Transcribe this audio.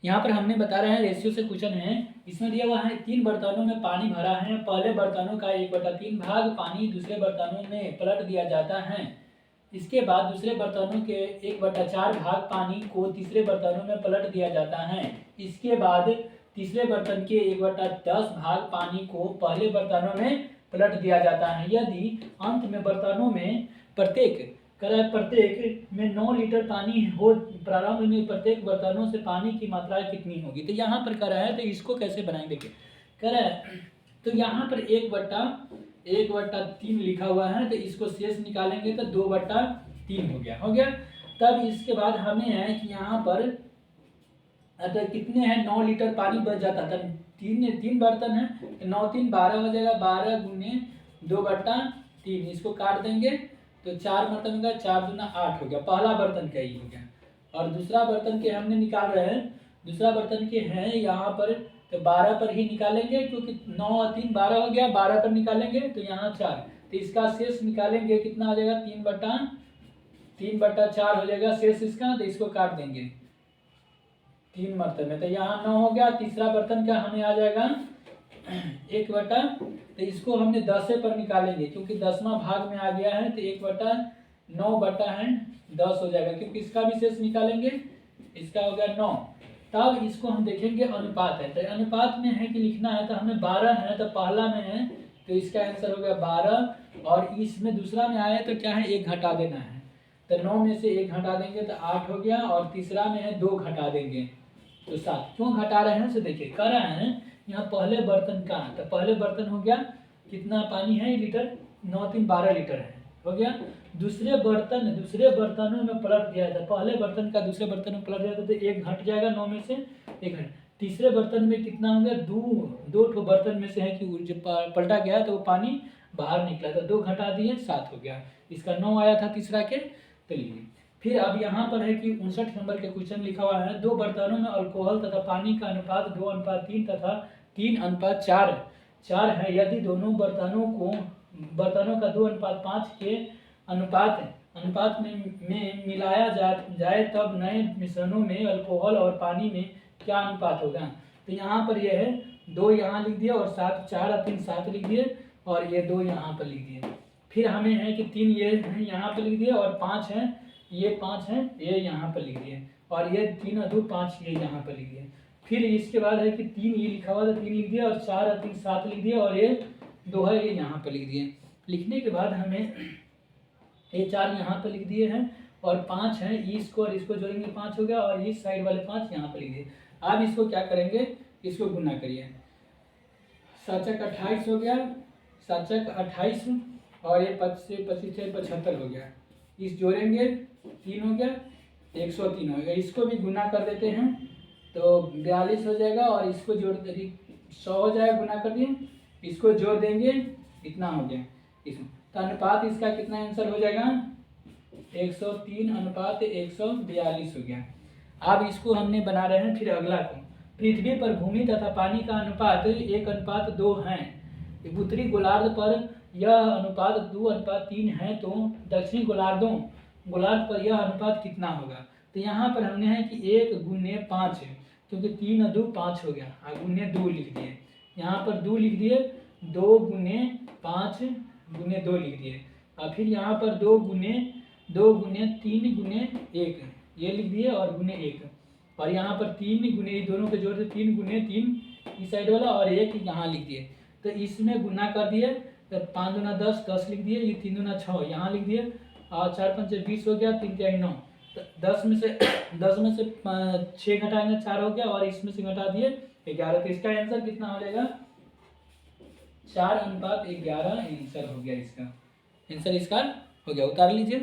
यहाँ पर हमने बता रहे हैं रेशियो से क्वेश्चन है। इसमें दिया हुआ है 3 बर्तनों में पानी भरा है। पहले बर्तनों का 1/3 भाग पानी दूसरे बर्तनों में पलट दिया जाता है। इसके बाद दूसरे बर्तनों के 1/4 भाग पानी को तीसरे बर्तनों में पलट दिया जाता है। इसके बाद तीसरे बर्तन के 1/10 भाग पानी को पहले बर्तनों में पलट दिया जाता है। यदि अंत में बर्तनों में प्रत्येक में 9 लीटर पानी हो, प्रारंभ में प्रत्येक बर्तनों से पानी की मात्रा कितनी होगी। तो यहाँ पर कह रहा है, तो इसको कैसे बनाएंगे देखिए। कह रहा है तो यहाँ पर 1/3 लिखा हुआ है, तो इसको शेष निकालेंगे तो 2/3 हो गया। तब इसके बाद हमें है कि यहाँ पर तो कितने हैं, 9 लीटर पानी बच जाता था। तीन बर्तन है तो 9 3 12 हो जाएगा। 12 गुने 2/3, इसको काट देंगे तो 4 बर्तन का 4 दूना 8 हो गया। पहला बर्तन का ही हो गया। और दूसरा बर्तन के हमने निकाल रहे हैं, दूसरा बर्तन के हैं यहाँ पर, तो 12 पर ही निकालेंगे क्योंकि 9 और 3 12 हो गया। 12 पर निकालेंगे तो यहाँ 4, तो इसका शेष निकालेंगे कितना हो जाएगा, 3/4 हो जाएगा शेष इसका। तो इसको काट देंगे 3 बर्तन में, तो यहाँ 9 हो गया। तीसरा बर्तन का हमें आ जाएगा 1/, तो इसको हमने 10 पर निकालेंगे क्योंकि 10वां भाग में आ गया है, तो 1/9/10 हो जाएगा क्योंकि इसका भी शेष निकालेंगे। इसका हो गया 9। तब इसको हम देखेंगे अनुपात है, तो अनुपात में है कि लिखना है, तो हमें 12 है तो पहला में है, तो इसका आंसर हो गया 12। और इसमें दूसरा में आया तो क्या है, 1 घटा देना है, तो 9 में से 1 घटा देंगे तो 8 हो गया। और तीसरा में है 2 घटा देंगे तो 7। क्यों घटा रहे हैं, तो देखिए कह रहे हैं यहाँ पहले बर्तन का, तो पहले बर्तन हो गया कितना पानी है, लीटर 9 3 12 लीटर है, हो गया। दूसरे बर्तनों में पलट दिया था, पहले बर्तन का दूसरे बर्तन में पलट दिया था तो 1 घट जाएगा, 9 में से 1 घट। तीसरे बर्तन में कितना हो गया, दो ठो बर्तन में से है कि जब पलटा गया तो वो पानी बाहर निकला, तो 2 घटा दिए 7 हो गया। इसका 9 आया था तीसरा के, तो लीजिए। फिर अब यहाँ पर है कि 59 नंबर के क्वेश्चन लिखा हुआ है, 2 बर्तनों में अल्कोहल तथा पानी का अनुपात 2:3 तथा 3:4 है। यदि दोनों बर्तनों का 2:5 के अनुपात में मिलाया जाए तब नए मिश्रणों में अल्कोहल और पानी में क्या अनुपात होगा। तो यहाँ पर यह है 2 यहाँ लिख दिए और 7 4 और 3 7 लिख दिए और ये 2 यहाँ पर लिख दिए। फिर हमें है कि 3 ये यहाँ पर लिख दिए और 5 है, ये 5 है, ये यहाँ पर लिख दिए और ये 3 और 2 5 ये यहाँ पर लिख दिए। फिर इसके बाद है कि 3 ये लिखा हुआ था, 3 लिख दिया और 4 और 3 7 लिख दिए और ये 2 है, ये यहाँ पर लिख दिए। लिखने के बाद हमें ये 4 यहाँ पर लिख दिए हैं और 5 है, इसको और इसको जोड़ेंगे 5 हो गया और इस साइड वाले 5 यहाँ पर लिख दिए। अब इसको क्या करेंगे, इसको गुना करिए। 7 × 28 हो गया, 7 × 28 और ये 25 75 हो गया। इस जोड़ेंगे 3 हो गया, 103 हो गया। इसको भी गुना कर देते हैं तो 42 हो जाएगा और इसको जोड़ 100 हो जाएगा, गुना कर दिए। इसको जोड़ देंगे, इतना हो गया इसमें। तो अनुपात इसका कितना आंसर हो जाएगा, 103:142 हो गया। अब इसको हमने बना रहे हैं। फिर अगला को, पृथ्वी पर भूमि तथा पानी का अनुपात 1:2 है। उत्तरी गोलार्ध पर यह अनुपात 2:3 है, तो दक्षिणी गोलार्ध पर यह अनुपात कितना होगा। तो यहाँ पर हमने है कि 1:5 है क्योंकि 3 और 2 5 हो गया, गुने 2 लिख दिए। यहाँ पर 2 लिख दिए, 2 × 5 × 2 लिख दिए। और फिर यहाँ पर 2 × 3 × 1 ये लिख दिए और गुने 1। और यहाँ पर 3 गुने, दोनों के जोड़ से 3 × 3 इस साइड वाला और 1 यहाँ लिख दिए। तो इसमें गुना कर दिए तो 5 दूना 10 10 लिख दिए, ये 3 दूना 6 यहाँ लिख दिए और 4 5 20 हो गया, 3 3 9। तो 10 में से 6 घटाएंगे 4 हो गया और इसमें से घटा दिए 11। तो इसका आंसर कितना हो जाएगा, 4:11 आंसर हो गया। इसका आंसर इसका हो गया। उतार लीजिए।